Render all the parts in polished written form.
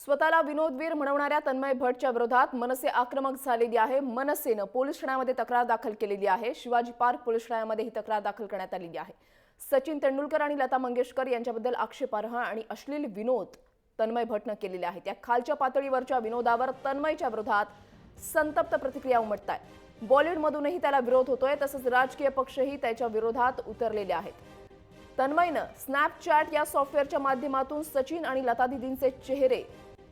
स्वतःला विनोदवीर म्हणवणाऱ्या तन्मय भट्टच्या विरोधात मनसे आक्रमक झालेली आहे। मनसेने पोलीस ठाण्यामध्ये तक्रार दाखल केलेली आहे। शिवाजी पार्क पोलीस ठाण्यामध्ये ही तक्रार दाखल करण्यात आलेली आहे। सचिन तेंडुलकर आणि लता मंगेशकर यांच्याबद्दल आक्षेपार्ह आणि अश्लील विनोद तन्मय भट्टने केलेले आहेत। त्या खालच्या पातळीवरच्या विनोदावर तन्मयच्या विरोधात संतप्त प्रतिक्रिया उमटतायत। बॉलिवूडमधूनही त्याला विरोध होतोय, तसंच राजकीय पक्षही त्याच्या विरोधात उतरलेले आहेत। तन्मयनं स्नॅपचॅट या सॉफ्टवेअरच्या माध्यमातून सचिन आणि लता दीदींचे चेहरे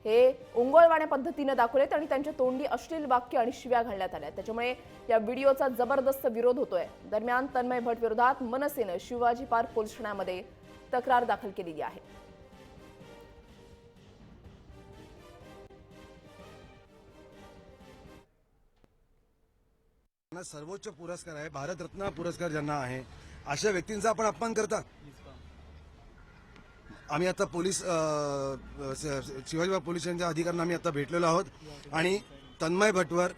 हे ओंगळवाण्या पद्धतीने दाखवलेत आणि त्यांच्या तोंडी अश्लील वाक्य आणि शिव्या घालण्यात आल्या। त्याच्यामुळे या व्हिडिओचा जबरदस्त विरोध होतोय। दरम्यान तन्मय भट्ट विरोधात मनसेने शिवाजी पार्क पोलीस ठाण्यामध्ये तक्रार दाखल केलेली आहे। सर्वोच्च पुरस्कार आहे, भारतरत्न पुरस्कार ज्यांना आहे अशा व्यक्तींचा आपण अपमान करता। आम्ही आता पोलीस शिवाजी पोलीस स्टेशनच्या अधिकाऱ्यांना आम्ही आता भेटलेलो आहोत आणि तन्मय भट्टवर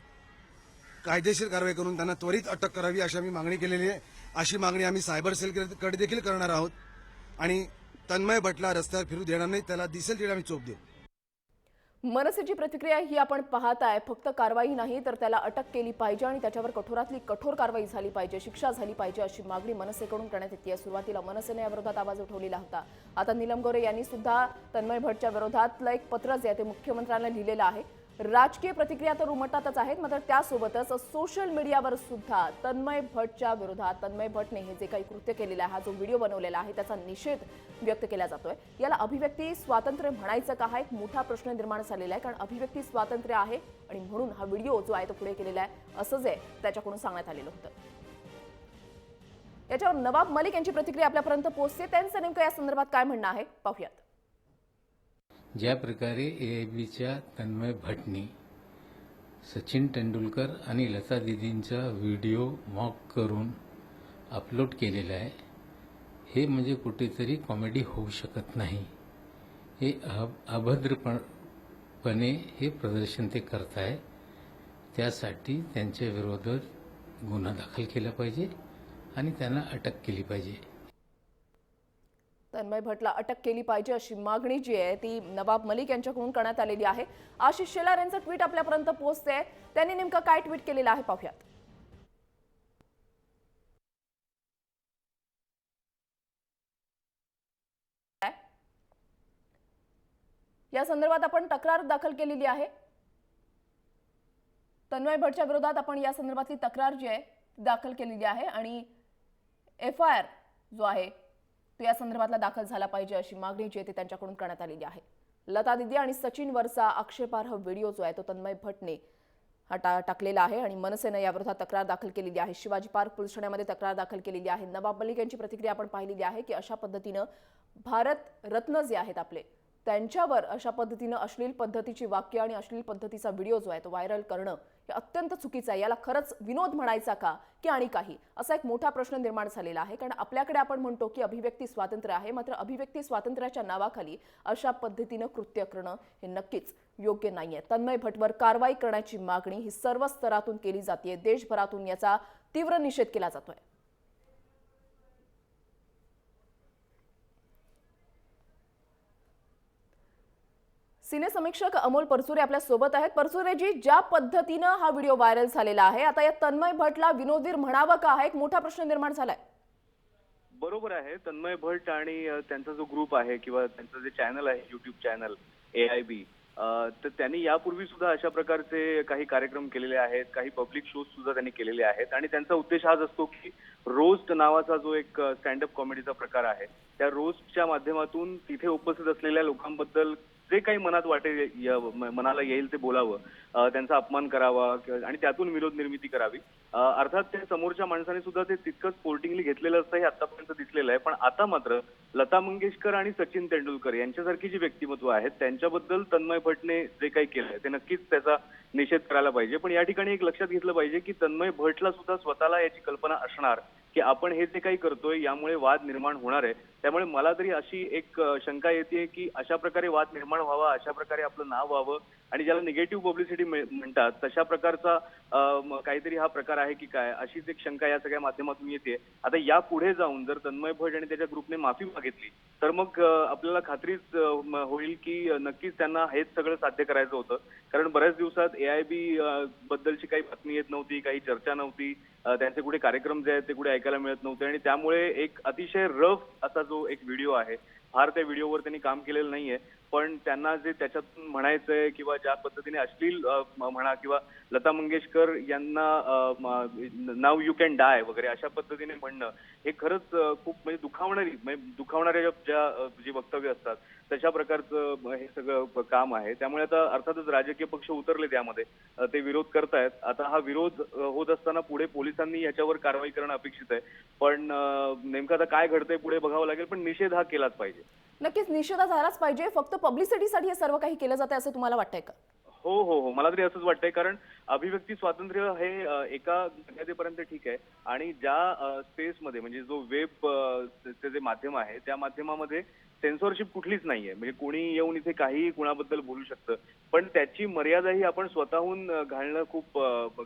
कायदेशीर कारवाई करून त्यांना त्वरित अटक करावी अशी आम्ही मागणी केलेली आहे। अशी मागणी आम्ही सायबर सेलकडे देखील करणार आहोत आणि तन्मय भट्टला रस्त्यावर फिरू देणार नाही, त्याला दिसेल तिथे आम्ही चोप देऊ। मनसेची प्रतिक्रिया ही आपण पाहताय। फक्त कारवाई नाही तर त्याला अटक केली पाहिजे आणि त्याच्यावर कठोरातली कठोर कारवाई झाली पाहिजे, शिक्षा झाली पाहिजे अशी मागणी मनसेकडून करण्यात येते। सुरुवातीला मनसेने या विरोधात आवाज उठवलेला होता। आता नीलम गोरे यांनी सुद्धा तन्मय भट्टच्या विरोधातलं एक पत्र जे आहे ते मुख्यमंत्र्यांना लिहिलेलं आहे। राजकीय प्रतिक्रिया तर उमटतातच आहेत, मात्र त्यासोबतच सोशल मीडियावर सुद्धा तन्मय भट्टच्या विरोधात तन्मय भट्टने हे जे काही कृत्य केलेलं आहे, हा जो व्हिडिओ बनवलेला आहे त्याचा निषेध व्यक्त केला जातोय। याला अभिव्यक्ती स्वातंत्र्य म्हणायचं का, हा एक मोठा प्रश्न निर्माण झालेला आहे, कारण अभिव्यक्ती स्वातंत्र्य आहे आणि म्हणून हा व्हिडिओ जो आहे तो पुढे केलेला आहे असं जे त्याच्याकडून सांगण्यात आलेलं होतं। याच्यावर नवाब मलिक यांची प्रतिक्रिया आपल्यापर्यंत पोहोचते, त्यांचं नेमकं या संदर्भात काय म्हणणं आहे पाहूयात। ज्या प्रकारे एआयबीच्या तन्मय भट्टनी सचिन तेंडुलकर आणि लता दीदींचा व्हिडिओ मॉक करून अपलोड केलेला आहे, हे म्हणजे कुठेतरी कॉमेडी होऊ शकत नाही। हे अभद्रपणे हे प्रदर्शन ते करत आहे। त्यासाठी त्यांच्या विरोधात गुन्हा दाखल केला पाहिजे आणि त्यांना अटक केली पाहिजे। तन्मय भट्टला अटक केली पाहिजे अशी मागणी जी आहे ती नवाब मलिक यांच्याकडून करण्यात आलेली आहे। आशिष शेलार यांचं ट्विट आपल्यापर्यंत पोहोचते, त्यांनी नेमकं काय ट्विट केलेलं आहे पाहूयात। या संदर्भात आपण तक्रार दाखल केलेली आहे। तन्मय भट्टच्या विरोधात आपण या संदर्भातली तक्रार जी आहे दाखल केलेली आहे आणि FIR जो आहे तो या संदर्भातला दाखल झाला पाहिजे अशी मागणी जी आहे ती त्यांच्याकडून करण्यात आलेली आहे। लता दीदी आणि सचिन वरचा आक्षेपार्ह व्हिडिओ जो आहे तो तन्मय भट्टने टाकलेला आहे आणि मनसेने याविरोधात तक्रार दाखल केलेली आहे। शिवाजी पार्क पोलीस ठाण्यामध्ये तक्रार दाखल केलेली आहे। नवाब मलिक यांची प्रतिक्रिया आपण पाहिलेली आहे की अशा पद्धतीनं भारत रत्न जे आहेत आपले त्यांच्यावर अशा पद्धतीनं अश्लील पद्धतीची वाक्य आणि अश्लील पद्धतीचा व्हिडिओ जो आहे तो व्हायरल करणं हे अत्यंत चुकीचं आहे। याला खरंच विनोद म्हणायचा का की आणि काही, असा एक मोठा प्रश्न निर्माण झालेला आहे। कारण आपल्याकडे आपण म्हणतो की अभिव्यक्ती स्वातंत्र्य आहे, मात्र अभिव्यक्ती स्वातंत्र्याच्या नावाखाली अशा पद्धतीनं कृत्य करणं हे नक्कीच योग्य नाहीये। तन्मय भट्टवर कारवाई करण्याची मागणी ही सर्व स्तरातून केली जाते। देशभरातून याचा तीव्र निषेध केला जातोय। सिने समीक्षक अमोल परचुरे आपल्या सोबत आहेत। परचुरेजी, ज्या पद्धतीनं हा व्हिडिओ व्हायरल झालेला आहे, आता या तन्मय भट्टला विनोदवीर म्हणावं का, हा एक मोठा प्रश्न निर्माण झालाय। बरोबर आहे। तन्मय भट्ट आणि त्यांचा जो ग्रुप आहे किंवा त्यांचं जे चॅनल आहे युट्यूब चॅनल AIB, तर त्यांनी यापूर्वी सुद्धा अशा प्रकारचे काही कार्यक्रम केलेले आहेत, काही पब्लिक शोज सुद्धा त्यांनी केलेले आहेत आणि त्यांचा उद्देश हाच असतो की रोस्ट नावाचा जो एक स्टँडअप कॉमेडीचा प्रकार आहे त्या रोस्टच्या माध्यमातून तिथे उपस्थित असलेल्या लोकांबद्दल जे काही मनात वाटेल मनाला येईल ते बोलावं, त्यांचा अपमान करावा आणि त्यातून विरोध निर्मिती करावी। अर्थात त्या समोरच्या माणसाने सुद्धा ते तितकंच स्पोर्टिंगली घेतलेलं असतं हे आतापर्यंत दिसलेलं आहे। पण आता मात्र लता मंगेशकर आणि सचिन तेंडुलकर यांच्यासारखी जी व्यक्तिमत्व आहेत त्यांच्याबद्दल तन्मय भट्टने जे काही केलंय ते नक्कीच त्याचा निषेध करायला पाहिजे। पण या ठिकाणी एक लक्षात घेतलं पाहिजे की तन्मय भट्टला सुद्धा स्वतःला याची कल्पना असणार की आपण हे जे काही करतोय यामुळे वाद निर्माण होणार आहे. त्यामुळे मला तरी अशी एक शंका येते की अशा प्रकारे वाद निर्माण व्हावा, अशा प्रकारे आपलं नाव व्हावं आणि ज्याला निगेटिव्ह पब्लिसिटी म्हणतात तशा प्रकारचा काहीतरी हा प्रकार आहे की काय, अशीच एक शंका या सगळ्या माध्यमातून येते. आता या पुढे जाऊन जर तन्मय भट आणि त्याच्या ग्रुपने माफी मागितली तर मग आपल्याला खात्रीच होईल की नक्कीच त्यांना हेच सगळं साध्य करायचं होतं. कारण बऱ्याच दिवसात AIB बद्दलची काही बातमी येत नव्हती, काही चर्चा नव्हती, त्यांचे कुठे कार्यक्रम जे आहेत ते कुठे ऐकायला मिळत नव्हते आणि त्यामुळे एक अतिशय रफ असा जो एक व्हिडिओ आहे, फार त्या व्हिडिओवर त्यांनी काम केलेलं नाहीये, पण त्यांना जे त्याच्यातून म्हणायचंय किंवा ज्या पद्धतीने अश्लील म्हणा किंवा लता मंगेशकर यांना नाव यू कॅन डाय वगैरे अशा पद्धतीने म्हणणं हे खरंच खूप म्हणजे दुखावणाऱ्या जी वक्तव्य असतात तशा प्रकारचं हे सगळं काम आहे. त्यामुळे आता अर्थातच राजकीय पक्ष उतरले त्यामध्ये, ते विरोध करतायत. आता हा विरोध होत असताना पुढे पोलिसांनी याच्यावर कारवाई करणं अपेक्षित आहे. पण नेमकं आता काय घडतंय पुढे बघावं लागेल, पण निषेध हा केलाच पाहिजे. नक्कीच निषेध झालाच पाहिजे. फक्त पब्लिसिटीसाठी हे सर्व काही केलं जातं असं तुम्हाला वाटतंय का? हो. मला तरी असंच वाटतंय, कारण अभिव्यक्ती स्वातंत्र्य हे एका मर्यादेपर्यंत ठीक आहे आणि ज्या स्पेसमध्ये म्हणजे जो वेब चे जे माध्यम आहे त्या माध्यमामध्ये सेन्सॉरशिप कुठलीच नाहीये. म्हणजे कोणी येऊन इथे काहीही कुणाबद्दल बोलू शकतं, पण त्याची मर्यादाही आपण स्वतःहून घालणं खूप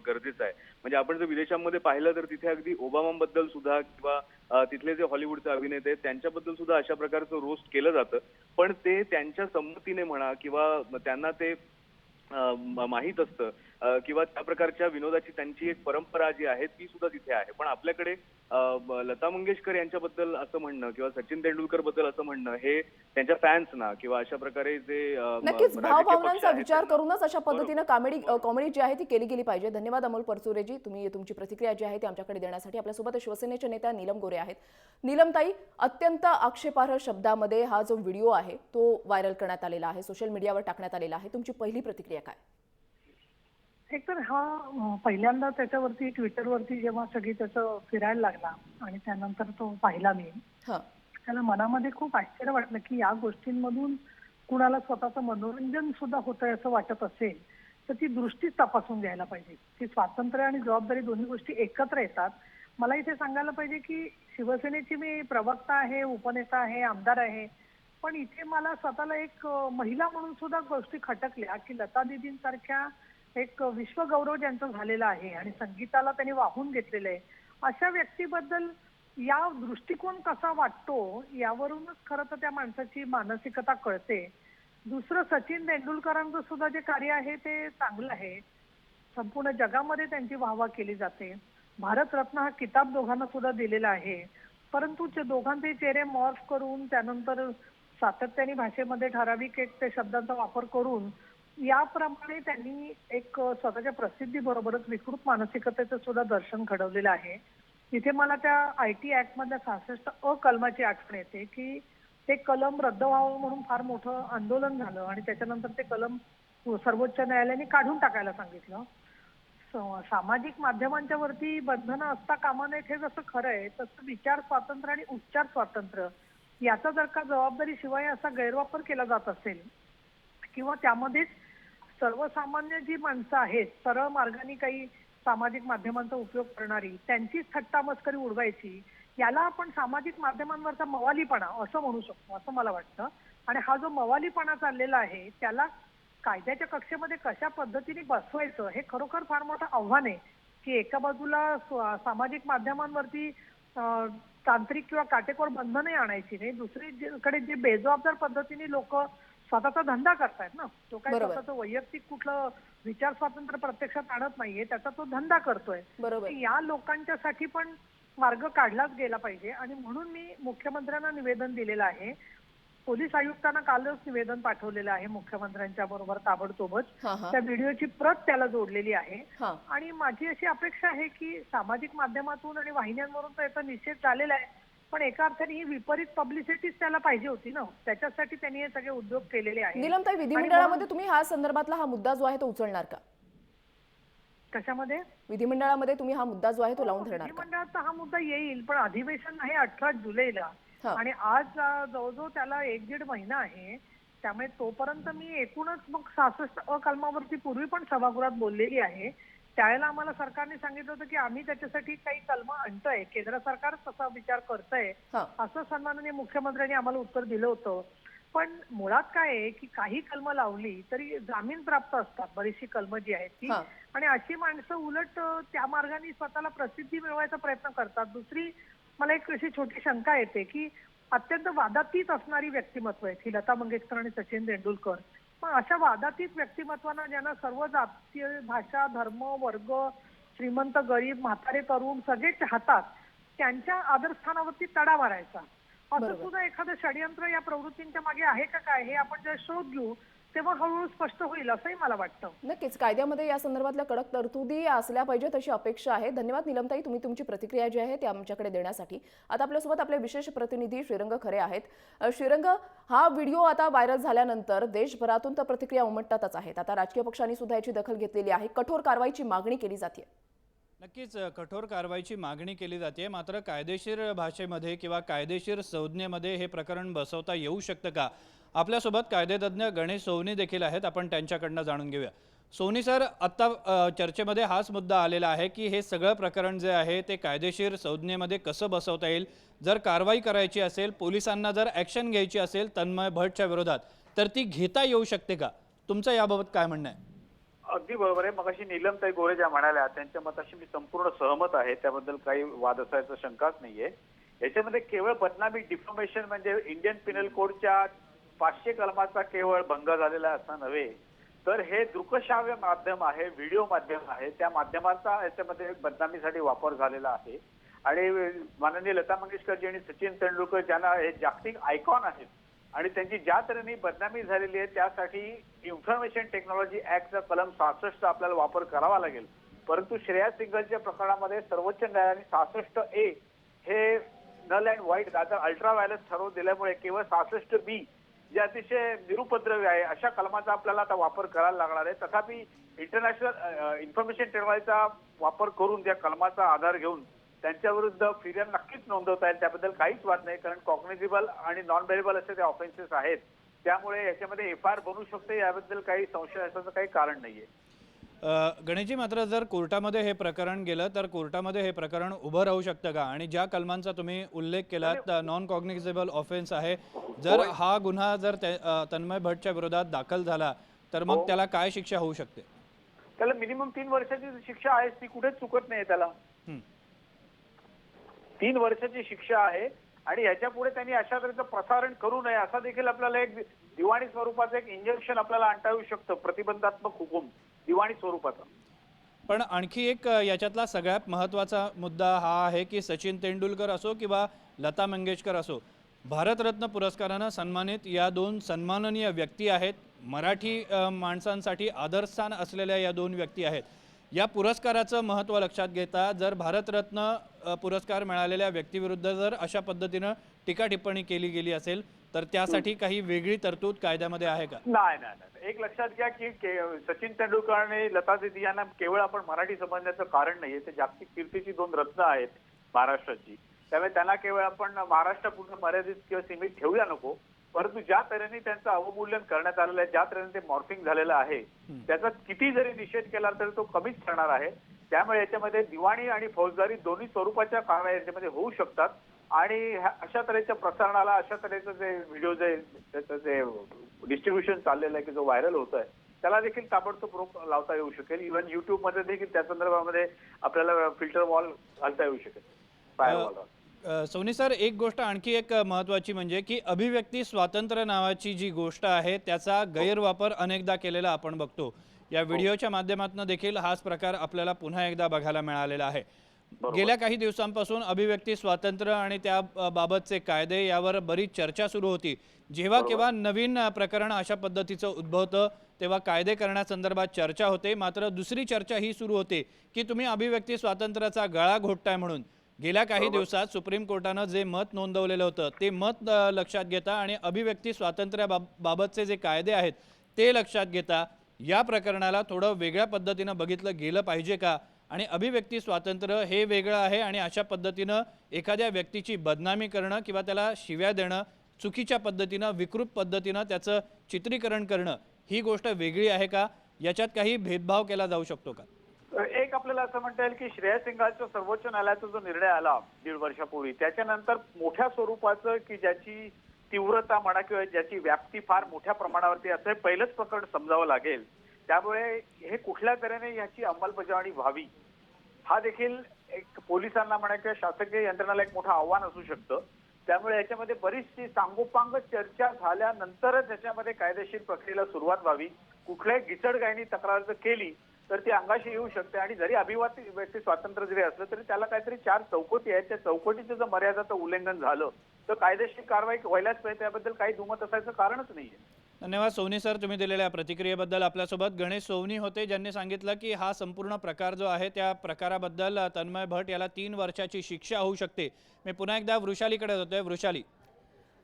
गरजेचं आहे. म्हणजे आपण जर विदेशांमध्ये पाहिलं तर तिथे अगदी ओबामांबद्दल सुद्धा किंवा तिथले जे हॉलिवूडचे अभिनेते आहेत त्यांच्याबद्दल सुद्धा अशा प्रकारचं रोस्ट केलं जातं, पण ते त्यांच्या संमतीने म्हणा किंवा त्यांना ते माहीत असतं किंवा त्या प्रकारच्या विनोदाची त्यांची एक परंपरा जी आहे ती सुद्धा तिथे आहे. पण आपल्याकडे लता मंगेशकर यांच्याबद्दल असं म्हणणं किंवा सचिन तेंडुलकर बद्दल असं म्हणणं हे त्यांच्या फॅन्सना किंवा अशा प्रकारे जे नक्कीच राजकीय भावभावनांचा पक्ष आहेत विचार त्यांना- करूनच अशा पद्धतीनं कॉमेडी जी आहे ती केली गेली पाहिजे. धन्यवाद अमोल परचुरेजी, तुम्ही तुमची प्रतिक्रिया जी आहे ती आमच्याकडे देण्यासाठी. आपल्यासोबत शिवसेनेच्या नेत्या नीलम गोरे आहेत. नीलमताई, अत्यंत आक्षेपार्ह शब्दामध्ये हा जो व्हिडिओ आहे तो व्हायरल करण्यात आलेला आहे, सोशल मीडियावर टाकण्यात आलेला आहे. तुमची पहिली प्रतिक्रिया काय? एकतर हा पहिल्यांदा त्याच्यावरती ट्विटरवरती जेव्हा सगळी त्याचं फिरायला लागला आणि त्यानंतर तो पाहिला मी, हां. त्याला मनामध्ये खूप आश्चर्य वाटलं की या गोष्टींमधून कुणाला स्वतःचं मनोरंजन सुद्धा होतंय असं वाटत असेल तर ती दृष्टीच तपासून घ्यायला पाहिजे. की स्वातंत्र्य आणि जबाबदारी दोन्ही गोष्टी एकत्र येतात. मला इथे सांगायला पाहिजे की शिवसेनेची मी प्रवक्ता आहे, उपनेता आहे, आमदार आहे, पण इथे मला स्वतःला एक महिला म्हणून सुद्धा गोष्टी खटकल्या की लता दीदींसारख्या एक विश्वगौरव ज्यांचा झालेला आहे आणि संगीताला त्यांनी वाहून घेतलेलं आहे, अशा व्यक्तीबद्दल या दृष्टिकोन कसा वाटतो यावरूनच खरं तर त्या माणसाची मानसिकता कळते. दुसरं, सचिन तेंडुलकरांचं सुद्धा जे कार्य आहे ते चांगलं आहे. संपूर्ण जगामध्ये त्यांची वाहवा केली जाते. भारतरत्न हा किताब दोघांना सुद्धा दिलेला आहे. परंतु दोघांचे चेहरे मॉर्फ करून त्यानंतर सातत्याने भाषेमध्ये ठराविक एक ते शब्दांचा वापर करून याप्रमाणे त्यांनी एक स्वतःच्या प्रसिद्धीबरोबरच विकृत मानसिकतेचं सुद्धा दर्शन घडवलेलं आहे. इथे मला त्या IT ऍक्ट मधल्या 66 कलमाची आठवण येते की ते कलम रद्द व्हावं म्हणून फार मोठं आंदोलन झालं आणि त्याच्यानंतर ते कलम सर्वोच्च न्यायालयाने काढून टाकायला सांगितलं. सामाजिक माध्यमांच्या वरती बंधनं असता कामा नयेत हे जसं खरं आहे, तसं विचार स्वातंत्र्य आणि उच्चार स्वातंत्र्य याचा जर का जबाबदारीशिवाय असा गैरवापर केला जात असेल किंवा त्यामध्येच सर्वसामान्य जी माणसं आहेत, सरळ मार्गाने काही सामाजिक माध्यमांचा उपयोग करणारी, त्यांचीच थट्टा मस्करी उडवायची, याला आपण सामाजिक माध्यमांवरचा मवालीपणा असं म्हणू शकतो असं मला वाटतं. आणि हा जो मवालीपणा चाललेला आहे त्याला कायद्याच्या कक्षेमध्ये कशा पद्धतीने बसवायचं हे खरोखर फार मोठं आव्हान आहे. की एका बाजूला सामाजिक माध्यमांवरती तांत्रिक किंवा काटेकोर बंधनही आणायची नाही, दुसरीकडे जे बेजबाबदार पद्धतीने लोक स्वतःचा धंदा करतायत ना, तो काही स्वतःचं वैयक्तिक कुठलं विचार स्वातंत्र्य प्रत्यक्षात आणत नाहीये, त्याचा तो धंदा करतोय. या लोकांच्यासाठी पण मार्ग काढलाच गेला पाहिजे आणि म्हणून मी मुख्यमंत्र्यांना निवेदन दिलेलं आहे. पोलीस आयुक्तांना कालच निवेदन पाठवलेलं आहे मुख्यमंत्र्यांच्या बरोबर ताबडतोबच. त्या व्हिडिओची प्रत त्याला जोडलेली आहे आणि माझी अशी अपेक्षा आहे की सामाजिक माध्यमातून आणि वाहिन्यांवरून तर याचा निषेध झालेला आहे, पण एका अर्थाने ही विपरीत पब्लिसिटीच त्याला पाहिजे होती ना, त्याच्यासाठी त्यांनी हे सगळे उद्योग केलेले आहेत. नीलमताई, विधिमंडळामध्ये तुम्ही हा संदर्भातला हा मुद्दा जो आहे तो उचलणार का? कशामध्ये? विधिमंडळामध्ये तुम्ही हा मुद्दा जो आहे तो लावून धरणार का? विधिमंडळाचा हा मुद्दा येईल, पण अधिवेशन आहे 18 जुलैला आणि आज जवळजवळ त्याला 1-1.5 महिना आहे. त्यामुळे तोपर्यंत मी एकूणच मग 66 कलमावरती पूर्वी पण सभागृहात बोललेली आहे त्यावेळेला आम्हाला सरकारने सांगितलं होतं की आम्ही त्याच्यासाठी काही कलमं आणतोय, केंद्र सरकार तसा विचार करतंय, हा. असं सन्माननीय मुख्यमंत्र्यांनी आम्हाला उत्तर दिलं होतं. पण मुळात काय आहे की काही कलमं लावली तरी जामीन प्राप्त असतात बरीचशी कलमं जी आहेत ती, हा. आणि अशी माणसं उलट त्या मार्गाने स्वतःला प्रसिद्धी मिळवायचा प्रयत्न करतात. दुसरी मला एक अशी छोटी शंका येते की अत्यंत वादातीत असणारी व्यक्तिमत्व आहेत ही लता मंगेशकर आणि सचिन तेंडुलकर. पण अशा वादातीत व्यक्तिमत्वांना ज्यांना सर्व जातीय, भाषा, धर्म, वर्ग, श्रीमंत, गरीब, म्हातारे, तरुण सगळे चाहतात, त्यांच्या आदरस्थानावरती तडा मारायचा असं बरोबर. सुद्धा एखादं षडयंत्र या प्रवृत्तींच्या मागे आहे का काय, हे आपण जेव्हा शोध घेऊ तेव्हा हळूहळू स्पष्ट होईल असंही मला वाटतं. नक्कीच कायद्यामध्ये या संदर्भातल्या कडक तरतुदी असल्या पाहिजेत अशी अपेक्षा आहे. धन्यवाद निलमताई, तुम्ही तुमची प्रतिक्रिया जी आहे ती आमच्याकडे देण्यासाठी. आता आपल्यासोबत आपले विशेष प्रतिनिधी श्रीरंग खरे आहेत. श्रीरंग, हा व्हिडिओ आता व्हायरल झाल्यानंतर देशभरातून तर प्रतिक्रिया उमटतातच आहेत. आता राजकीय पक्षांनी सुद्धा याची दखल घेतलेली आहे. कठोर कारवाईची मागणी केली जाते. नक्कीच कठोर कारवाईची मागणी केली जाते. मात्र कायदेशीर भाषेमध्ये किंवा कायदेशीर संज्ञेमध्ये हे प्रकरण बसवता येऊ शकतं का? आपल्यासोबत कायदेतज्ञ गणेश सोवनी देखील आहेत, आपण त्यांच्याकडनं जाणून घेऊया. सोवनी सर, आत्ता चर्चेमध्ये हाच मुद्दा आलेला आहे की हे सगळं प्रकरण जे आहे ते कायदेशीर संज्ञेमध्ये कसं बसवता येईल. जर कारवाई करायची असेल, पोलिसांना जर ॲक्शन घ्यायची असेल तन्मय भट्टच्या विरोधात, तर ती घेता येऊ शकते का? तुमचं याबाबत काय म्हणणं आहे? अगदी बरोबर आहे. मगाशी नीलमताई गोरे ज्या म्हणाल्या त्यांच्या मताशी मी संपूर्ण सहमत आहे. त्याबद्दल काही वाद असायचा शंकाच नाहीये. याच्यामध्ये केवळ बदनामी, डिफॉमेशन म्हणजे इंडियन पिनल कोडच्या 500 कलमाचा केवळ भंग झालेला असं नव्हे, तर हे दृकश्राव्य माध्यम आहे, व्हिडिओ माध्यम आहे, त्या माध्यमाचा याच्यामध्ये बदनामीसाठी वापर झालेला आहे. आणि माननीय लता मंगेशकरजी आणि सचिन तेंडुलकर ज्यांना हे जागतिक आयकॉन आहेत आणि त्यांची ज्या तऱ्हेने बदनामी झालेली आहे, त्यासाठी इन्फॉर्मेशन टेक्नॉलॉजी ऍक्टचा कलम 66 आपल्याला वापर करावा लागेल. परंतु श्रेया सिंगलच्या प्रकरणामध्ये सर्वोच्च न्यायालयाने 66A हे null and void ultra vires ठरवून दिल्यामुळे केवळ 66B जे अतिशय निरुपद्रवी आहे अशा कलमाचा आपल्याला आता वापर करायला लागणार आहे. तथापि इंटरनॅशनल इन्फॉर्मेशन टेक्नॉलॉजीचा वापर करून त्या कलमाचा आधार घेऊन त्यांच्या विरुद्ध फिर्याद नक्कीच नोंदवता येईल. त्याबद्दल काहीच वाद नाही, कारण कॉग्निझेबल आणि नॉन बेरेबल असे ते ऑफेन्सेस आहेत. त्यामुळे याच्यामध्ये FIR बनू शकते, याबद्दल काही संशय असण्याचं काही कारण नाहीये. गणेशजी, मात्र जर कोर्टामध्ये हे प्रकरण गेलं तर कोर्टामध्ये हे प्रकरण उभं राहू शकतं का? आणि ज्या कलमांचा तुम्ही उल्लेख केलात, नॉन कॉग्निझेबल ऑफेन्स आहे, जर हा गुन्हा जर तन्मय भट्टच्या विरोधात दाखल झाला तर मग त्याला काय शिक्षा होऊ शकते? त्याला मिनिमम 3 वर्षाची शिक्षा आहे, ती कुठेच चुकत नाही. त्याला 3 वर्षाची शिक्षा आहे आणि ह्याच्या पुढे त्यांनी अशा तऱ्हेचं प्रसारण करू नये असा देखील आपल्याला एक दिवाणी स्वरूपाचं एक इंजेक्शन आपल्याला आणता येऊ शकतं, प्रतिबंधात्मक हुकूम दिवाणी स्वरूपाचा. पण आणखी एक याच्यातला सगळ्यात महत्त्वाचा मुद्दा हा आहे की सचिन तेंडुलकर असो किंवा लता मंगेशकर असो, भारतरत्न पुरस्कारानं सन्मानित या 2 सन्माननीय व्यक्ती आहेत. मराठी माणसांसाठी आदरस्थान असलेल्या या 2 व्यक्ती आहेत. या पुरस्काराचं महत्त्व लक्षात घेता जर भारतरत्न पुरस्कार मिळालेल्या व्यक्तीविरुद्ध जर अशा पद्धतीनं टीका टिप्पणी केली गेली असेल तर त्यासाठी काही वेगळी तरतूद कायद्यामध्ये आहे का? नाही नाही नाही. एक लक्षात घ्या की सचिन तेंडुलकर आणि लता दीदी यांना केवळ आपण मराठी समजण्याचं कारण नाहीये. ते जागतिक कीर्तीची 2 रत्न आहेत महाराष्ट्राची. त्यामुळे त्यांना केवळ आपण महाराष्ट्रापुरतं मर्यादित किंवा सीमित ठेवूया नको. परंतु ज्या तऱ्हेने त्यांचं अवमूल्यन करण्यात आलेलं आहे, ज्या तऱ्हेने ते मॉर्फिंग झालेलं आहे, त्याचा किती जरी निषेध केला तरी तो कमीच ठरणार आहे. त्यामुळे याच्यामध्ये दिवाणी आणि फौजदारी दोन्ही स्वरूपाच्या कारवाई याच्यामध्ये होऊ शकतात. आणि अशा तऱ्हेच्या प्रसारणाला, अशा तऱ्हेचं जे व्हिडिओ त्याचं जे डिस्ट्रीब्युशन चाललेलं आहे की जो व्हायरल होत आहे, त्याला देखील ताबडतोब रोख लावता येऊ शकेल. इव्हन युट्यूबमध्ये देखील त्या संदर्भामध्ये आपल्याला फिल्टर वॉल घालता येऊ शकेल, फायरवॉल. सोनी सर, एक गोष्ट आणखी एक महत्त्वाची म्हणजे की अभिव्यक्ती स्वातंत्र्य नावाची जी गोष्ट आहे त्याचा गैरवापर अनेकदा केलेला आपण बघतो. या व्हिडिओच्या माध्यमातून देखील हाच प्रकार आपल्याला पुन्हा एकदा बघायला मिळालेला आहे. गेल्या काही दिवसांपासून अभिव्यक्ती स्वातंत्र्य आणि त्या बाबतचे कायदे यावर बरीच चर्चा सुरू होती. जेव्हा केव्हा नवीन प्रकरण अशा पद्धतीचं उद्भवतं तेव्हा कायदे करण्यासंदर्भात चर्चा होते. मात्र दुसरी चर्चा ही सुरू होते की तुम्ही अभिव्यक्ती स्वातंत्र्याचा गळा घोटताय म्हणून. गेल्या काही दिवसात सुप्रीम कोर्टानं जे मत नोंदवलेलं होतं ते मत लक्षात घेता आणि अभिव्यक्ती स्वातंत्र्याबाबतचे जे कायदे आहेत ते लक्षात घेता या प्रकरणाला थोडं वेगळ्या पद्धतीनं बघितलं गेलं पाहिजे का? आणि अभिव्यक्ती स्वातंत्र्य हे वेगळं आहे आणि अशा पद्धतीनं एखाद्या व्यक्तीची बदनामी करणं किंवा त्याला शिव्या देणं, चुकीच्या पद्धतीनं विकृत पद्धतीनं त्याचं चित्रीकरण करणं ही गोष्ट वेगळी आहे का? याच्यात काही भेदभाव केला जाऊ शकतो का? एक आपल्याला असं म्हणता येईल की श्रेयस सिंघालचा सर्वोच्च न्यायालयाचा जो निर्णय आला 1.5 वर्षापूर्वी त्याच्यानंतर मोठ्या स्वरूपाचं की ज्याची तीव्रता म्हणा किंवा ज्याची व्याप्ती फार मोठ्या प्रमाणावरती असं हे पहिलंच प्रकरण समजावं लागेल. त्यामुळे हे कुठल्या तऱ्हेने याची अंमलबजावणी व्हावी हा देखील एक पोलिसांना म्हणा किंवा शासकीय यंत्रणाला एक मोठं आव्हान असू शकतं. त्यामुळे याच्यामध्ये बरीचशी सांगोपांग चर्चा झाल्यानंतरच याच्यामध्ये कायदेशीर प्रक्रियेला सुरुवात व्हावी. कुठल्याही गिचडगायनी तक्रार जर केली तर ती अंगाशी येऊ शकते आणि जरी व्यक्ती स्वातंत्र्य जरी असलं तरी त्याला काहीतरी 4 चौकटी आहेत. त्या चौकटीचं जर मर्यादाचं उल्लंघन झालं तर कायदेशीर कारवाई व्हायलाच पाहिजे. त्याबद्दल काही दुमत असायचं कारणच नाहीये. धन्यवाद सोनी सर, तुम्ही दिलेल्या प्रतिक्रियेबद्दल. आपल्यासोबत गणेश सोनी होते, ज्यांनी सांगितलं की हा संपूर्ण प्रकार जो आहे त्या प्रकाराबद्दल तन्मय भट याला 3 वर्षाची शिक्षा होऊ शकते. मी पुन्हा एकदा वृषालीकडे होतोय. वृषाली,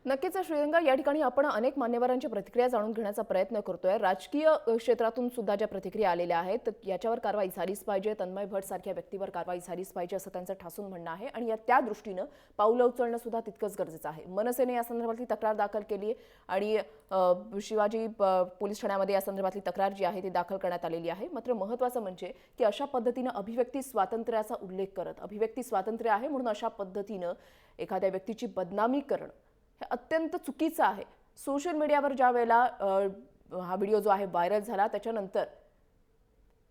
नक्कीच श्रीरंग, या ठिकाणी आपण अनेक मान्यवरांच्या प्रतिक्रिया जाणून घेण्याचा प्रयत्न करतोय. राजकीय क्षेत्रातून सुद्धा ज्या प्रतिक्रिया आलेल्या आहेत याच्यावर कारवाई झालीच पाहिजे, तन्मय भट सारख्या व्यक्तीवर कारवाई झालीच पाहिजे असं त्यांचं ठासून म्हणणं आहे आणि त्या दृष्टीनं पावलं उचलणं सुद्धा तितकंच गरजेचं आहे. मनसेने या संदर्भातली तक्रार दाखल केली आणि शिवाजी पोलीस ठाण्यामध्ये या संदर्भातली तक्रार जी आहे ती दाखल करण्यात आलेली आहे. मात्र महत्त्वाचं म्हणजे की अशा पद्धतीनं अभिव्यक्ती स्वातंत्र्याचा उल्लेख करत, अभिव्यक्ती स्वातंत्र्य आहे म्हणून अशा पद्धतीनं एखाद्या व्यक्तीची बदनामी करणं हे अत्यंत चुकीचं आहे. सोशल मीडियावर ज्या वेळेला हा व्हिडिओ जो आहे व्हायरल झाला त्याच्यानंतर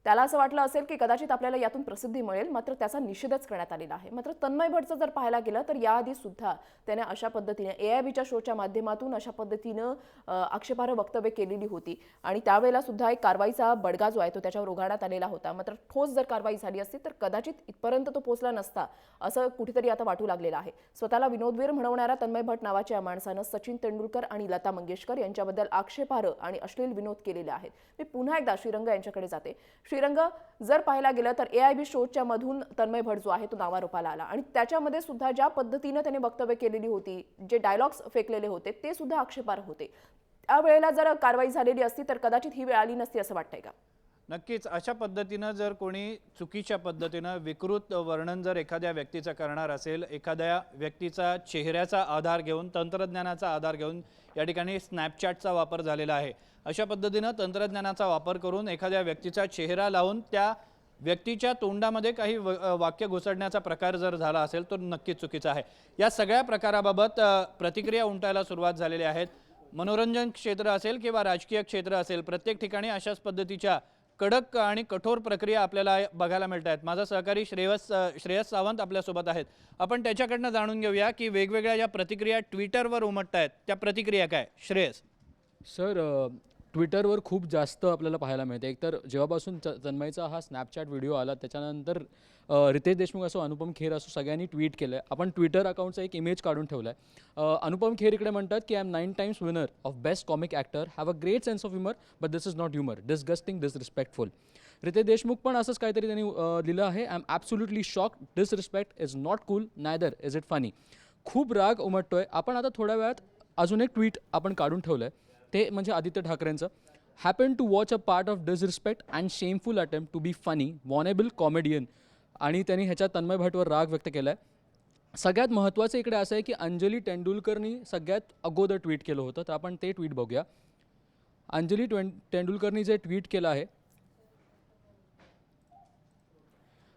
त्याला असं वाटलं असेल की कदाचित आपल्याला यातून प्रसिद्धी मिळेल, मात्र त्याचा निषेधच करण्यात आलेला आहे. मात्र तन्मय भटचं जर पाहायला गेलं तर याआधी सुद्धा त्याने अशा पद्धतीने AIBच्या शोच्या माध्यमातून अशा पद्धतीनं आक्षेपार्ह वक्तव्य केलेली होती आणि त्यावेळेला सुद्धा एक कारवाईचा बडगा जो आहे तो त्याच्यावर उगारण्यात आलेला होता. मात्र ठोस जर कारवाई झाली असती तर कदाचित इथपर्यंत तो पोहोचला नसता असं कुठेतरी आता वाटू लागलेलं आहे. स्वतःला विनोदवीर म्हणवणाऱ्या तन्मय भट नावाच्या या माणसानं सचिन तेंडुलकर आणि लता मंगेशकर यांच्याबद्दल आक्षेपार्ह आणि अश्लील विनोद केलेले आहेत. मी पुन्हा एकदा श्रीरंग यांच्याकडे जाते. श्रीरंग, जर पाहायला गेलं तर AIB शोच्या मधून तन्मय भट जो आहे तो नावारूपाला आला आणि त्याच्यामध्ये सुद्धा ज्या पद्धतीनं त्याने वक्तव्य केलेली होती, जे डायलॉग्स फेकलेले होते ते सुद्धा आक्षेपार्ह होते. त्यावेळेला जर कारवाई झालेली असती तर कदाचित ही वेळ आली नसती असं वाटतंय का? नक्कीच अशा पद्धतीनं जर कोणी चुकीच्या पद्धतीनं विकृत वर्णन जर एखाद्या व्यक्तीचं करणार असेल, एखाद्या व्यक्तीचा चेहऱ्याचा आधार घेऊन, तंत्रज्ञानाचा आधार घेऊन, या ठिकाणी स्नॅपचॅटचा वापर झालेला आहे, अशा पद्धतीनं तंत्रज्ञानाचा वापर करून एखाद्या व्यक्तीचा चेहरा लावून त्या व्यक्तीच्या तोंडामध्ये काही वाक्य घुसडण्याचा प्रकार जर झाला असेल तर नक्कीच चुकीचा आहे. या सगळ्या प्रकाराबाबत प्रतिक्रिया उमटायला सुरुवात झालेल्या आहेत. मनोरंजन क्षेत्र असेल किंवा राजकीय क्षेत्र असेल, प्रत्येक ठिकाणी अशाच पद्धतीच्या कडक आणि कठोर प्रक्रिया आपल्याला बघायला मिळत आहेत. माझा सहकारी श्रेयस सावंत आपल्यासोबत आहेत. आपण त्याच्याकडनं जाणून घेऊया की वेगवेगळ्या ज्या प्रतिक्रिया ट्विटरवर उमटत आहेत त्या प्रतिक्रिया काय. श्रेयस सर, ट्विटरवर खूप जास्त आपल्याला पाहायला मिळते. एकतर जेव्हापासून तन्मयचा हा स्नॅपचॅट व्हिडिओ आला त्याच्यानंतर रितेश देशमुख असो, अनुपम खेर असो, सगळ्यांनी ट्विट केलं आहे. आपण ट्विटर अकाउंटचा एक इमेज काढून ठेवला आहे. अनुपम खेर इकडे म्हणतात की I am 9 times winner of best comic actor, have a great sense of humour but this is not humour, disgusting, disrespectful. Riteish Deshmukh पण असंच काहीतरी त्यांनी लिहिलं आहे. I am absolutely shocked, disrespect is not cool, neither is it funny. खूप राग उमटतोय. आपण आता थोड्या वेळात अजून एक ट्विट आपण काढून ठेवलं आहे, ते म्हणजे आदित्य ठाकरेंचं. Happen to watch a part of disrespect and shameful attempt to be funny, wannabe comedian. आणि त्यांनी ह्याच्यात तन्मय भटवर राग व्यक्त केला आहे. सगळ्यात महत्त्वाचं इकडे असं आहे की अंजली तेंडुलकरनी सगळ्यात अगोदर ट्विट केलं होतं, तर आपण ते ट्विट बघूया. अंजली तेंडुलकरनी जे ट्विट केलं आहे,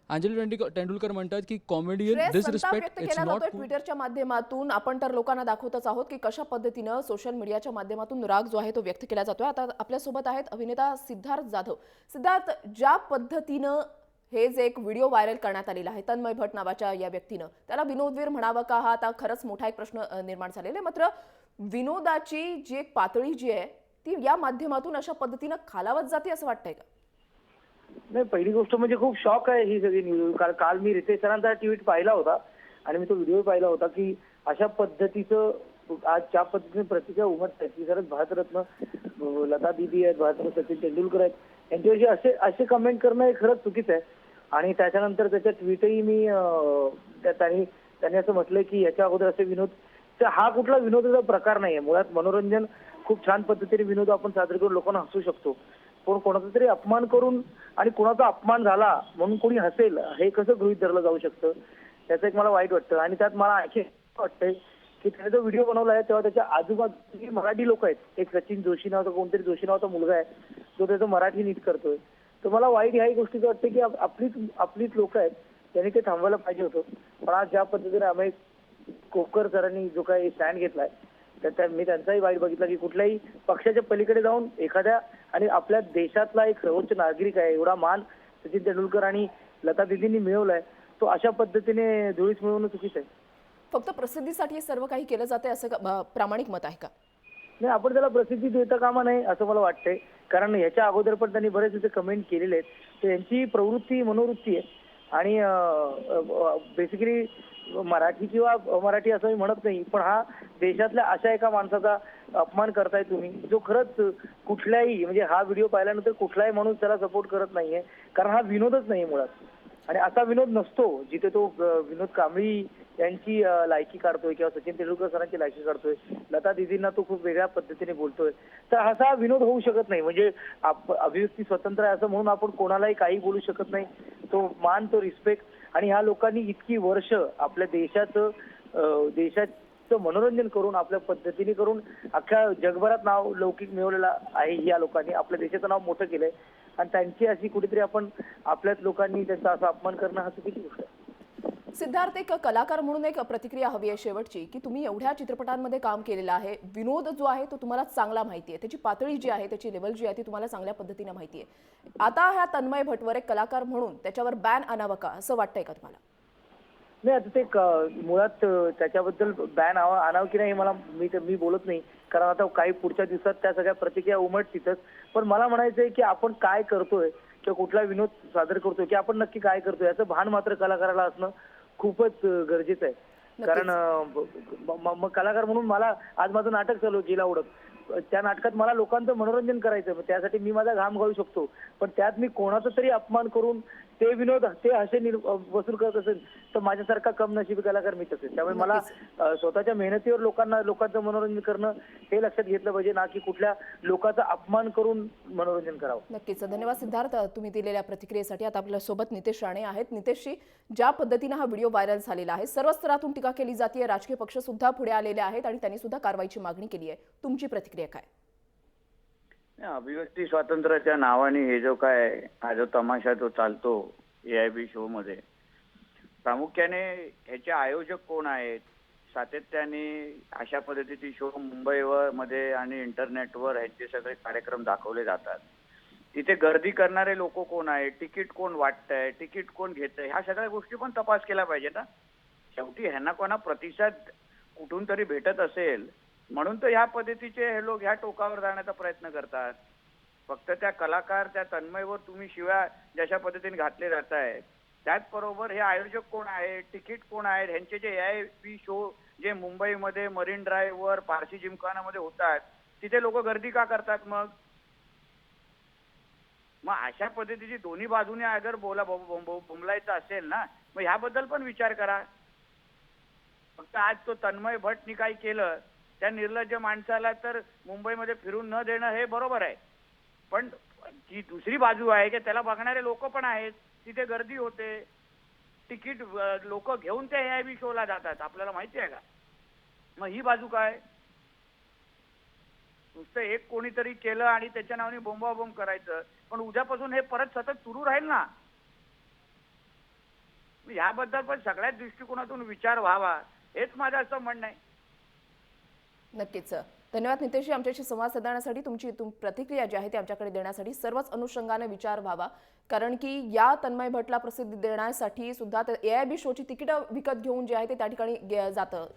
अंजली तेंडुलकर म्हणतात की comedian disrespect it's not cool. ट्विटरच्या माध्यमातून आपण तर लोकांना दाखवतच आहोत की कशा पद्धतीनं सोशल मीडियाच्या माध्यमातून राग जो आहे तो व्यक्त केला जातोय. आता आपल्यासोबत आहेत अभिनेता सिद्धार्थ जाधव. सिद्धार्थ, ज्या पद्धतीनं हे जे एक व्हिडिओ व्हायरल करण्यात आलेला आहे तन्मय भट नावाच्या या व्यक्तीनं, त्याला विनोदवीर म्हणावं का हा आता खरंच मोठा एक प्रश्न निर्माण झालेला आहे. मात्र विनोदाची जी एक पातळी जी आहे ती या माध्यमातून अशा पद्धतीनं खालावत जाते असं वाटतंय का? नाही, पहिली गोष्ट म्हणजे खूप शॉक आहे ही सगळी न्यूज. कारण काल मी रितेश सरांचा ट्विट पाहिला होता आणि मी तो व्हिडिओ पाहिला होता की अशा पद्धतीचं आज ज्या पद्धतीने प्रतिक्रिया उमटत आहेत की खरंच भारतरत्न लता दीदी आहेत, भारतरत्न सचिन तेंडुलकर आहेत, यांच्याविषयी असे कमेंट करणं हे खरंच चुकीचं आहे. आणि त्याच्यानंतर त्याच्या ट्विटही मी त्यांनी असं म्हटलंय की याच्या अगोदर असे विनोद, तर हा कुठला विनोदाचा प्रकार नाहीये. मुळात मनोरंजन खूप छान पद्धतीने विनोद आपण साजरे करून लोकांना हसू शकतो, पण कोणाचा तरी अपमान करून आणि कोणाचा अपमान झाला म्हणून कोणी हसेल हे कसं गृहीत धरलं जाऊ शकतं, त्याचं एक मला वाईट वाटतं. आणि त्यात मला आणखी वाटतंय की त्याने जो व्हिडिओ बनवला आहे तेव्हा त्याच्या आजूबाजूची मराठी लोक आहेत, एक सचिन जोशी नावाचा कोणतरी जोशी नावाचा मुलगा आहे जो त्याचं मराठी नीट करतोय, तर मला वाईट ह्याही गोष्टीचं वाटतं की आपलीच लोक आहेत, त्यांनी ते थांबवायला पाहिजे होतं. पण आज ज्या पद्धतीने अमय कोपकर सरांनी जो काही स्टँड घेतलाय तर मी त्यांचाही वाईट बघितला की कुठल्याही पक्षाच्या पलीकडे जाऊन एखाद्या आणि आपल्या देशातला एक सर्वोच्च नागरिक आहे, एवढा मान सचिन तेंडुलकर आणि लता दीदींनी मिळवलाय, तो अशा पद्धतीने धुळीस मिळवणं चुकीचं आहे. फक्त प्रसिद्धीसाठी हे सर्व काही केलं जाते असं प्रामाणिक मत आहे का? नाही, आपण त्याला प्रसिद्धी देता कामा नाही असं मला वाटतंय. कारण याच्या अगोदर पण त्यांनी बरेच असे कमेंट केलेले आहेत. तर यांची मनोवृत्ती आहे आणि बेसिकली मराठी किंवा अमराठी असं मी म्हणत नाही, पण हा देशातल्या अशा एका माणसाचा अपमान करताय तुम्ही, जो खरंच कुठल्याही म्हणजे हा व्हिडिओ पाहिल्यानंतर कुठलाही माणूस त्याला सपोर्ट करत नाहीये. कारण हा विनोदच नाही मुळात, आणि असा विनोद नसतो जिथे तो विनोद कांबळी यांची लायकी काढतोय किंवा सचिन तेंडुलकर सरांची लायकी काढतोय, लता दीदींना तो खूप वेगळ्या पद्धतीने बोलतोय. तर असा विनोद होऊ शकत नाही. म्हणजे अभिव्यक्ती स्वतंत्र आहे असं म्हणून आपण कोणालाही काही बोलू शकत नाही. तो मान, तो रिस्पेक्ट, आणि ह्या लोकांनी इतकी वर्ष आपल्या देशाचं मनोरंजन करून, आपल्या पद्धतीने करून अख्ख्या जगभरात नाव लौकिक मिळवलेलं आहे. या लोकांनी आपल्या देशाचं नाव मोठं केलंय, आणि त्यांची अशी कुठेतरी आपण आपल्याच लोकांनी त्यांचा असा अपमान करणं हा चुकीची गोष्ट आहे. सिद्धार्थ, एक कलाकार म्हणून एक प्रतिक्रिया हवी आहे शेवटची, की तुम्ही एवढ्या चित्रपटांमध्ये काम केलेलं आहे, विनोद जो आहे तो तुम्हाला चांगला माहिती आहे, त्याची पातळी जी आहे, त्याची लेवल जी आहे ती तुम्हाला चांगल्या पद्धतीने माहिती आहे. आता ह्या तन्मय भटवर एक कलाकार म्हणून त्याच्यावर बॅन आणावं का असं वाटतंय का तुम्हाला? नाही, आता ते मुळात त्याच्याबद्दल बॅन आणावं की नाही मी बोलत नाही, कारण आता काही पुढच्या दिवसात त्या सगळ्या प्रतिक्रिया उमटतीलच. पण मला म्हणायचंय की आपण काय करतोय किंवा कुठला विनोद सादर करतोय की आपण नक्की काय करतोय याचं भान मात्र कलाकाराला असणं खूपच गरजेचं आहे. कारण मग कलाकार म्हणून मला आज माझं नाटक चालू जिला ओळख, त्या नाटकात मला लोकांचं मनोरंजन करायचं, त्यासाठी मी माझा घाम गाळू शकतो. पण त्यात मी कोणाचा तरी अपमान करून ते विनोद ते हसे वसूल करत असेल तर माझ्यासारखा कमनशिबी कलाकार मीच असेल. त्यामुळे मला स्वतःच्या मेहनतीवर लोकांचं मनोरंजन करणं हे लक्षात घेतलं पाहिजे, ना की कुठल्या लोकांचा अपमान करून मनोरंजन करावं. नक्कीच. धन्यवाद सिद्धार्थ तुम्ही दिलेल्या प्रतिक्रियेसाठी. आता आपल्या सोबत नितेश राणे आहेत. नितेशजी, ज्या पद्धतीने हा व्हिडिओ व्हायरल झालेला आहे, सर्व स्तरातून टीका केली जाते, राजकीय पक्ष सुद्धा पुढे आलेले आहेत आणि त्यांनी सुद्धा कारवाईची मागणी केली आहे, तुमची प्रतिक्रिया काय? अभिव्यक्ती स्वातंत्र्याच्या नावाने हे जो काय हा जो तमाशा जो चालतो AIB शो मध्ये, प्रामुख्याने ह्याचे आयोजक कोण आहेत, सातत्याने अशा पद्धतीचे शो मुंबईवर मध्ये आणि इंटरनेटवर ह्यांचे सगळे कार्यक्रम दाखवले जातात. तिथे गर्दी करणारे लोक कोण आहेत, तिकीट कोण वाटतंय, तिकीट कोण घेतंय, ह्या सगळ्या गोष्टी पण तपास केला पाहिजे ना. शेवटी ह्यांना कोणा प्रतिसाद कुठून तरी भेटत असेल म्हणून तर ह्या पद्धतीचे हे लोक ह्या टोकावर जाण्याचा प्रयत्न करतात. फक्त त्या कलाकार, त्या तन्मयवर तुम्ही शिव्या जशा पद्धतीने घातले जात आहेत, त्याचबरोबर हे आयोजक कोण आहेत, तिकीट कोण आहेत, ह्यांचे जे AIB शो जे मुंबईमध्ये मरीन ड्राईव्हवर पारसी जिमखानामध्ये होतात, तिथे लोक गर्दी का करतात? मग अशा पद्धतीची दोन्ही बाजूने अगर बोंबलायचं असेल ना, मग ह्याबद्दल पण विचार करा. फक्त आज तो तन्मय भट्टनी काय केलं, त्या निर्लज्ज माणसाला तर मुंबईमध्ये फिरून न देणं हे बरोबर आहे, पण जी दुसरी बाजू आहे की त्याला बघणारे लोक पण आहेत, तिथे गर्दी होते, तिकीट लोक घेऊन त्या AIB शोला जातात, आपल्याला माहिती आहे का? मग ही बाजू काय? नुसतं एक कोणीतरी केलं आणि त्याच्या नावाने बोंबाबोंब करायचं, पण उद्यापासून हे परत सतत सुरू राहील ना. याबद्दल पण सगळ्याच दृष्टिकोनातून विचार व्हावा, हेच माझं असं म्हणणं आहे. नक्कीच. धन्यवाद नितेशजी, आमच्याशी संवाद साधण्यासाठी, तुमची प्रतिक्रिया जी आहे ती आमच्याकडे देण्यासाठी. सर्वच अनुषंगाने विचार व्हावा, कारण की या तन्मय भट्टला प्रसिद्धी देण्यासाठी सुद्धा AIB शोची तिकीटं विकत घेऊन जे आहे ते त्या ठिकाणी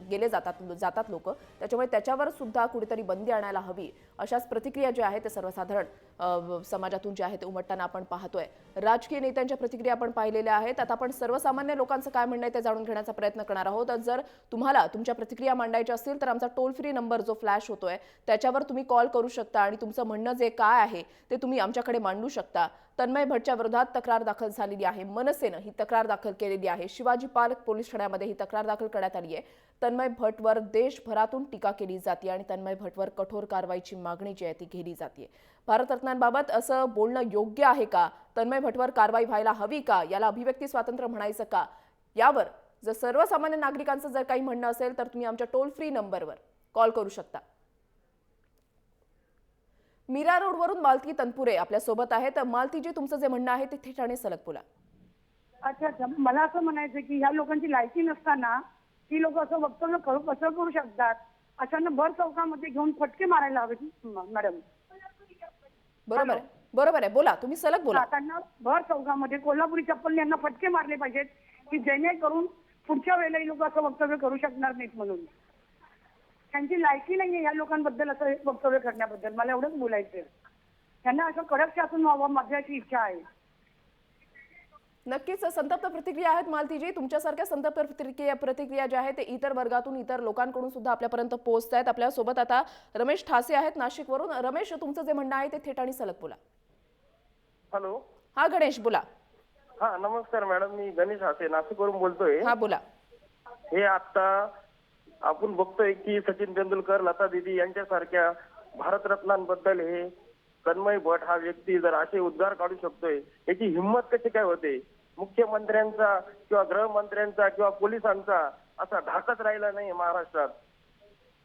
गेले जातात लोक, त्याच्यामुळे त्याच्यावर सुद्धा कुठेतरी बंदी आणायला हवी, अशाच प्रतिक्रिया ज्या आहेत ते सर्वसाधारण समाजातून जे आहे ते उमटताना आपण पाहतोय. राजकीय नेत्यांच्या प्रतिक्रिया आपण पाहिलेल्या आहेत. आता आपण सर्वसामान्य लोकांचं काय म्हणणं आहे ते जाणून घेण्याचा प्रयत्न करणार आहोत. जर तुम्हाला तुमच्या प्रतिक्रिया मांडायच्या असतील तर आमचा टोल फ्री नंबर जो फ्लॅश होतोय त्याच्यावर तुम्ही कॉल करू शकता आणि तुमचं म्हणणं जे काय आहे ते तुम्ही आमच्याकडे मांडू शकता. तन्मय भट्टच्या विरोधात तक्रार दाखल झालेली आहे, मनसेनं ही तक्रार दाखल केलेली आहे, शिवाजी पार्क पोलीस ठाण्यामध्ये ही तक्रार दाखल करण्यात आली आहे. तन्मय भट्टवर देशभरातून टीका केली जाते आणि तन्मय भट्टवर कठोर कारवाईची मागणी जी आहे ती केली जाते. भारतरत्नांबाबत असं बोलणं योग्य आहे का? तन्मय भट्टवर कारवाई व्हायला हवी का? याला अभिव्यक्ती स्वातंत्र्य म्हणायचं का? यावर जर सर्वसामान्य नागरिकांचं जर काही म्हणणं असेल तर तुम्ही आमच्या टोल फ्री नंबरवर कॉल करू शकता. मीरा रोडवरून मालती तनपुरे आपल्या सोबत आहेत. मालतीजी, तुमचं जे म्हणणं आहे ते थेट आणि सलग बोला. अच्छा, मला असं म्हणायचं की ह्या लोकांची लायकी नसताना ही लोक असं वक्तव्य कसं करू शकतात? अशांना भर चौकामध्ये घेऊन फटके मारायला हवेत मॅडम. बरोबर आहे, बोला, तुम्ही सलग बोला. त्यांना भर चौकामध्ये कोल्हापुरी चप्पल यांना फटके मारले पाहिजेत की जेणेकरून पुढच्या वेळेला लोक असं वक्तव्य करू शकणार नाहीत म्हणून. त्यांची लायकी नाहीये या लोकांबद्दल असं वक्तव्य करण्याबद्दल. मला एवढंच बोलायचंय. त्यांना असं कडक शासन व्हावं माझी अशी इच्छा आहे. नक्कीच संतप्त प्रतिक्रिया आहेत मालतीजी. तुमच्यासारख्या संतप्त प्रतिक्रिया ज्या आहेत ते इतर वर्गातून, इतर लोकांकडून सुद्धा आपल्यापर्यंत पोहोचत आहेत. आपल्यासोबत आता रमेश ठासे आहेत नाशिकवरून. रमेश, तुमचं जे म्हणणं आहे ते थेट आणि सलग बोला. हॅलो. हा गणेश, बोला. हा, नमस्कार मॅडम, मी गणेश हासे नाशिकवरून बोलतोय. हा, बोला. हे आता आपण बघतोय की सचिन तेंडुलकर, लता दीदी यांच्यासारख्या भारतरत्नांबद्दल हे तन्मय भट हा व्यक्ती जर असे उद्गार काढू शकतोय, याची हिंमत कशी काय होते? मुख्यमंत्र्यांचा किंवा गृहमंत्र्यांचा किंवा पोलिसांचा असा धाकच राहिला नाही महाराष्ट्रात.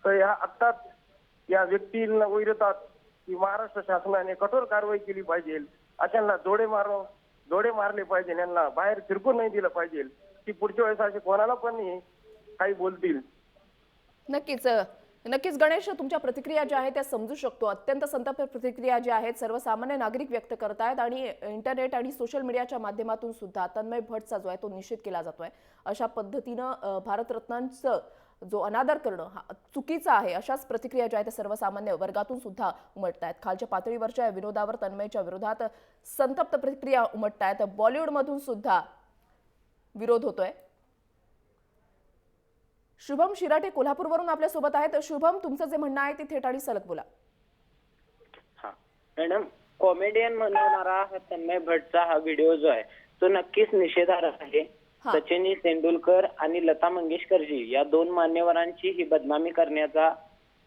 तर ह्या आत्ताच या व्यक्तींना विरोधात की महाराष्ट्र शासनाने कठोर कारवाई केली पाहिजे. अशांना दोडे मारले पाहिजे. यांना बाहेर फिरकून नाही दिलं पाहिजे की पुढच्या वेळेस असे कोणाला पण काही बोलतील. नक्कीच गणेश, तुमच्या प्रतिक्रिया ज्या आहेत त्या समजू शकतो. अत्यंत संतप्त प्रतिक्रिया ज्या आहेत सर्वसामान्य नागरिक व्यक्त करतायत आणि इंटरनेट आणि सोशल मीडियाच्या माध्यमातून सुद्धा तन्मय भटचा जो आहे तो निषेध केला जातोय. अशा पद्धतीनं भारतरत्नांचं जो अनादर करणं हा चुकीचा आहे, अशाच प्रतिक्रिया ज्या आहेत त्या सर्वसामान्य वर्गातून सुद्धा उमटतायत. खालच्या पातळीवरच्या विनोदावर तन्मयच्या विरोधात संतप्त प्रतिक्रिया उमटतायत. बॉलिवूडमधून सुद्धा विरोध होतोय. शुभम शिराटे कोल्हापूरवरून आपल्या सोबत आहेत. शुभम, तुमचं जे म्हणणं आहे ते थेट आणि सलग बोला. मॅडम, कॉमेडियन म्हणणारा हा तन्मय भटचा हा व्हिडिओ जो आहे तो नक्कीच निषेधार्ह आहे. सचिन तेंडुलकर आणि लता मंगेशकरजी या दोन मान्यवरांची ही बदनामी करण्याचा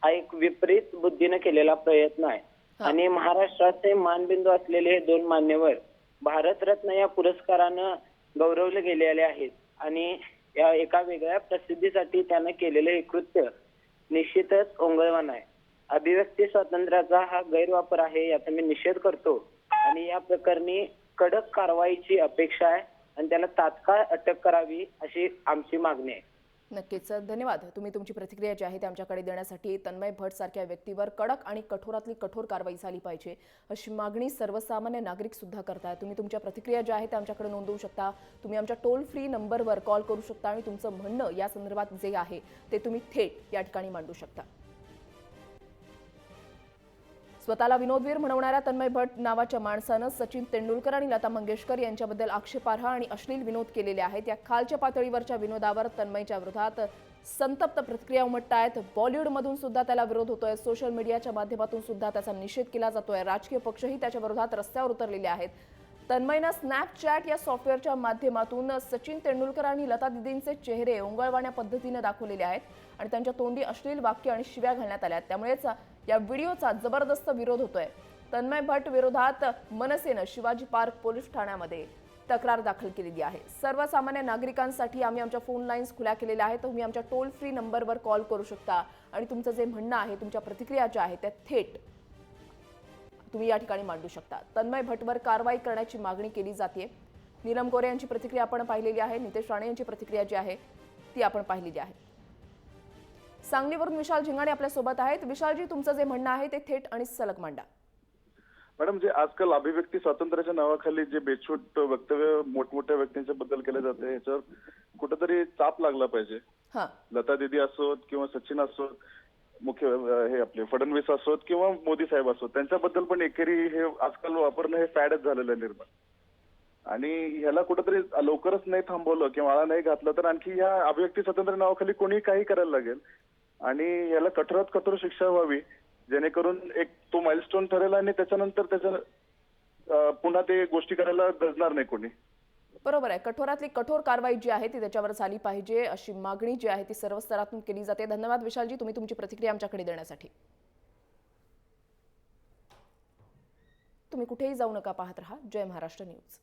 हा एक विपरीत बुद्धीने केलेला प्रयत्न आहे. आणि महाराष्ट्राचे मानबिंदू असलेले हे दोन मान्यवर भारतरत्न या पुरस्कारानं गौरवले गेलेले आहेत. आणि या एका वेगळ्या प्रसिद्धीसाठी त्यानं केलेले हे कृत्य निश्चितच ओंगळवाण आहे. अभिव्यक्ती स्वातंत्र्याचा हा गैरवापर आहे, याचा मी निषेध करतो. आणि या प्रकरणी कडक कारवाईची अपेक्षा आहे आणि त्याला तात्काळ अटक करावी अशी आमची मागणी आहे. नक्कीच, धन्यवाद. तुम्ही तुमची प्रतिक्रिया जी आहे ती आमच्याकडे देण्यासाठी. तन्मय भट सारख्या व्यक्तीवर कडक आणि कठोरातली कठोर कारवाई झाली पाहिजे अशी मागणी सर्वसामान्य नागरिक सुद्धा करतायत. तुम्ही तुमच्या प्रतिक्रिया ज्या आहेत त्या आमच्याकडे नोंदवू शकता. तुम्ही आमच्या टोल फ्री नंबरवर कॉल करू शकता आणि तुमचं म्हणणं या संदर्भात जे आहे ते तुम्ही थेट या ठिकाणी मांडू शकता. स्वतःला विनोदवीर म्हणवणाऱ्या तन्मय भट नावाच्या माणसानं सचिन तेंडुलकर आणि लता मंगेशकर यांच्याबद्दल आक्षेपार्ह आणि अश्लील विनोद केलेले आहेत. या खालच्या पातळीवरच्या विनोदावर तन्मयच्या विरोधात संतप्त प्रतिक्रिया उमटतायत. बॉलिवूडमधून सुद्धा त्याला विरोध होतोय. सोशल मीडियाच्या माध्यमातून सुद्धा त्याचा निषेध केला जातोय. राजकीय पक्षही त्याच्या विरोधात रस्त्यावर उतरलेले आहेत. तन्मयनं स्नॅपचॅट या सॉफ्टवेअरच्या माध्यमातून सचिन तेंडुलकर आणि लता दीदींचे चेहरे ओंगळवाण्या पद्धतीने दाखवलेले आहेत आणि त्यांच्या तोंडी अश्लील वाक्य आणि शिव्या घालण्यात आल्या. त्यामुळेच या व्हिडिओचा जबरदस्त विरोध होतोय. तन्मय भट विरोधात मनसेनं शिवाजी पार्क पोलीस ठाण्यामध्ये तक्रार दाखल केलेली आहे. सर्वसामान्य नागरिकांसाठी आम्ही आमच्या फोन लाईन्स खुल्या केलेल्या आहेत. तुम्ही आमच्या टोल फ्री नंबरवर कॉल करू शकता आणि तुमचं जे म्हणणं आहे, तुमच्या प्रतिक्रिया ज्या आहेत त्या थेट तुम्ही या ठिकाणी मांडू शकता. तन्मय भटवर कारवाई करण्याची मागणी केली जाते. नीलम गोरे यांची प्रतिक्रिया आपण पाहिलेली आहे. नितेश राणे यांची प्रतिक्रिया जी आहे ती आपण पाहिलेली आहे. सांगलीवरून विशाल झिंगाणे आपल्या सोबत आहेत. विशालजी, तुमचं जे म्हणणं आहे ते थेट आणि सलग मांडा. मॅडम, जे आजकाल अभिव्यक्ती स्वातंत्र्याच्या नावाखाली जे बेछूट वक्तव्य मोठमोठ्या व्यक्तींच्या बद्दल केले जाते, याच्यावर कुठेतरी चाप लागला पाहिजे. लता दीदी असोत किंवा सचिन असोत, मुख्य हे आपले फडणवीस असोत किंवा मोदी साहेब असोत, त्यांच्याबद्दल पण एकेरी हे आजकाल वापरणं हे फॅडच झालेलं आहे निर्माण. आणि ह्याला कुठेतरी लवकरच नाही थांबवलं किंवा आळा नाही घातलं तर आणखी ह्या अभिव्यक्ती स्वातंत्र्य नावाखाली कोणी काही करायला लागेल. आणि याला कठोरात कठोर शिक्षा व्हावी, जेणेकरून एक तो माइलस्टोन ठरेल आणि त्याच्यानंतर त्याच्या पुन्हा ते गोष्टी करायला गरजणार नाही कोणी. बरोबर आहे. कठोरातली कठोर कारवाई जी आहे ती त्याच्यावर झाली पाहिजे अशी मागणी जी आहे ती सर्व स्तरातून केली जाते. धन्यवाद विशालजी, तुम्ही तुमची प्रतिक्रिया आमच्याकडे देण्यासाठी. तुम्ही कुठेही जाऊ नका, पाहत रहा जय महाराष्ट्र न्यूज.